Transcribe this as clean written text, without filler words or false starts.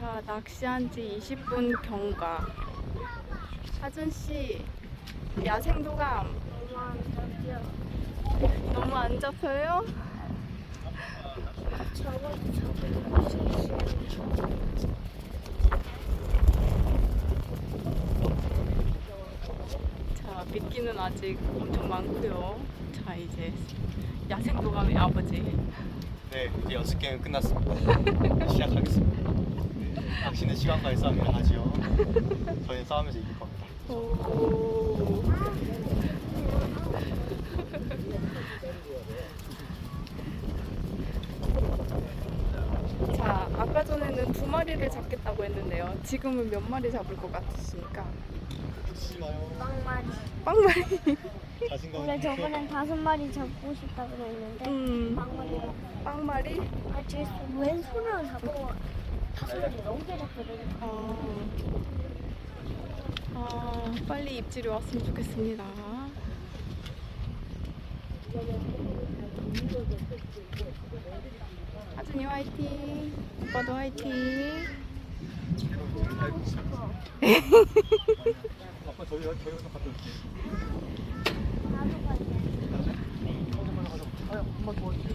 자, 낚시한 지 20분 경과. 하준씨, 야생도감 너무 안 잡혀요? 자, 미끼는 아직 엄청 많고요. 자, 이제 야생도감의 아버지. 네, 이제 연습 게임 끝났습니다. 시작하겠습니다. 당신은 시간과의 싸움이라 하지요. 저희는 싸우면서 이길 겁니다. 오. 자, 아까 전에는 2마리를 잡겠다고 했는데요. 지금은 몇 마리 잡을 것 같으십니까? 붙이지 마요. 빵마리. 빵마리. 자신감. 원래 저번엔 5마리 잡고 싶다 그랬는데 빵마리. 빵마리? 아, 제 왼손으로 잡고 5마리 넘게 잡거든요. 빨리 입질이 왔으면 좋겠습니다. 하준이 화이팅. 오빠도 화이팅.